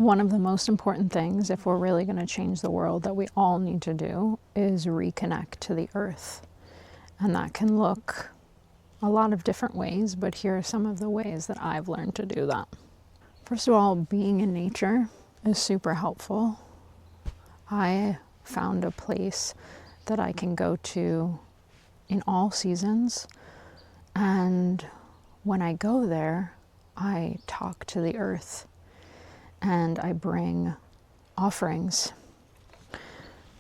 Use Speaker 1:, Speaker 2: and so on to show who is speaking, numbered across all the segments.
Speaker 1: One of the most important things, if we're really going to change the world, that we all need to do is reconnect to the earth. And that can look a lot of different ways, but here are some of the ways that I've learned to do that. First of all, being in nature is super helpful. I found a place that I can go to in all seasons, and when I go there, I talk to the earth and I bring offerings.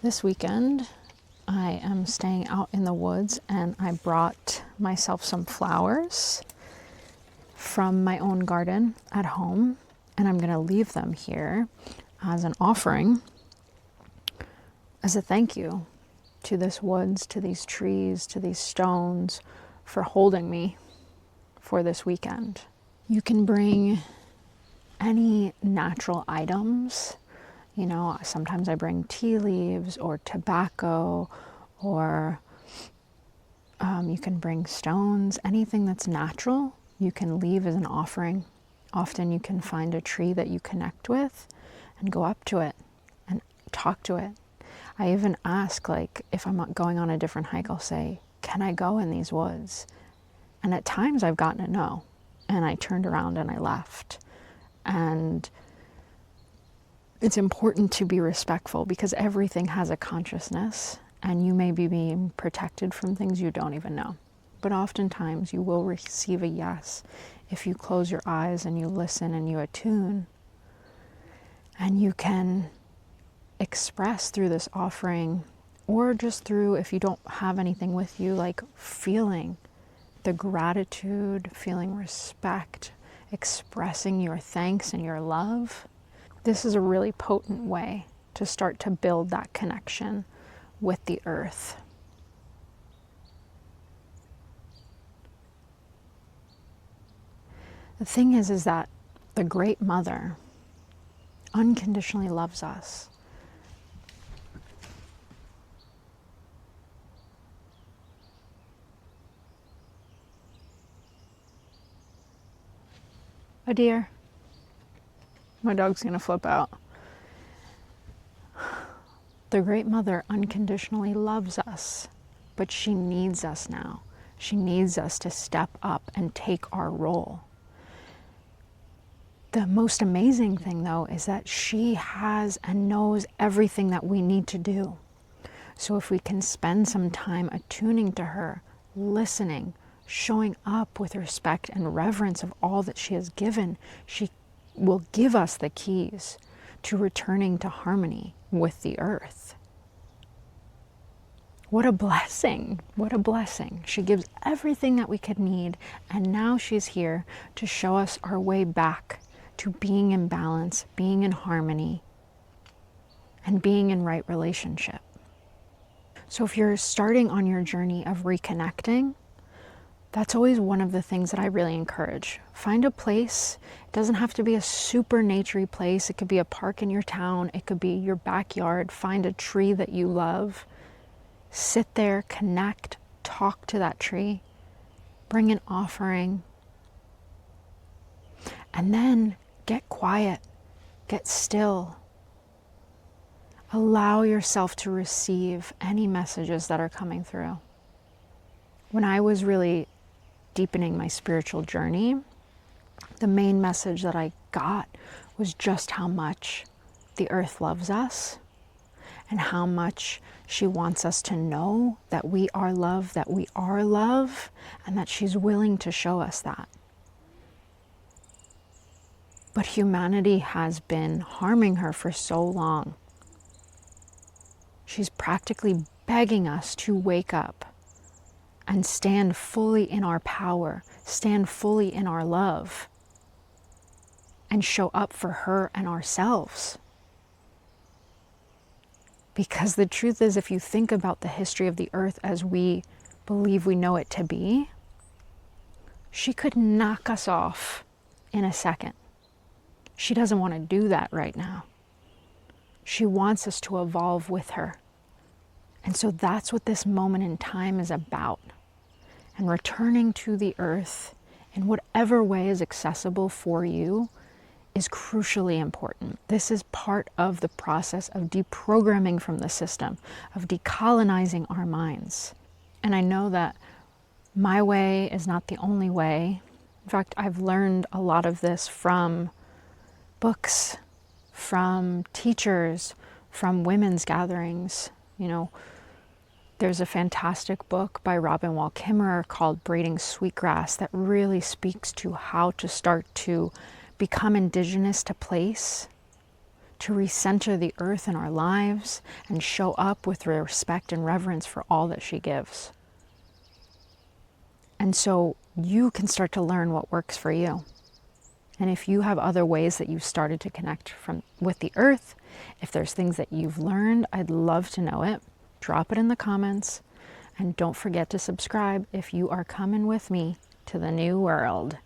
Speaker 1: This weekend, I am staying out in the woods and I brought myself some flowers from my own garden at home, and I'm going to leave them here as an offering, as a thank you to this woods, to these trees, to these stones for holding me for this weekend. You can bring any natural items. You know, sometimes I bring tea leaves or tobacco, or you can bring stones. Anything that's natural, you can leave as an offering. Often you can find a tree that you connect with and go up to it and talk to it. I even ask, like, if I'm going on a different hike, I'll say, can I go in these woods? And at times I've gotten a no, and I turned around and I left. And it's important to be respectful because everything has a consciousness, and you may be being protected from things you don't even know. But oftentimes you will receive a yes if you close your eyes and you listen and you attune. And you can express through this offering, or just through, if you don't have anything with you, like feeling the gratitude, feeling respect, expressing your thanks and your love. This is a really potent way to start to build that connection with the earth. The thing is that the Great Mother unconditionally loves us. Oh dear. My dog's gonna flip out. The Great Mother unconditionally loves us, but she needs us now. She needs us to step up and take our role. The most amazing thing, though, is that she has and knows everything that we need to do. So if we can spend some time attuning to her, listening, showing up with respect and reverence of all that she has given, she will give us the keys to returning to harmony with the earth. What a blessing. What a blessing. She gives everything that we could need, and now she's here to show us our way back to being in balance, being in harmony, and being in right relationship. So if you're starting on your journey of reconnecting, that's always one of the things that I really encourage. Find a place. It doesn't have to be a super naturey place. It could be a park in your town. It could be your backyard. Find a tree that you love. Sit there, connect, talk to that tree, bring an offering, and then get quiet, get still. Allow yourself to receive any messages that are coming through. When I was really deepening my spiritual journey, the main message that I got was just how much the earth loves us and how much she wants us to know that we are love, and that she's willing to show us that. But humanity has been harming her for so long. She's practically begging us to wake up and stand fully in our power, stand fully in our love, and show up for her and ourselves. Because the truth is, if you think about the history of the earth as we believe we know it to be, she could knock us off in a second. She doesn't want to do that right now. She wants us to evolve with her. And so that's what this moment in time is about. And returning to the earth in whatever way is accessible for you is crucially important. This is part of the process of deprogramming from the system, of decolonizing our minds. And I know that my way is not the only way. In fact, I've learned a lot of this from books, from teachers, from women's gatherings. You know, there's a fantastic book by Robin Wall Kimmerer called Braiding Sweetgrass that really speaks to how to start to become indigenous to place, to recenter the earth in our lives, and show up with respect and reverence for all that she gives. And so you can start to learn what works for you. And if you have other ways that you've started to connect with the earth, if there's things that you've learned, I'd love to know it. Drop it in the comments. And don't forget to subscribe if you are coming with me to the new world.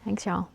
Speaker 1: Thanks, y'all.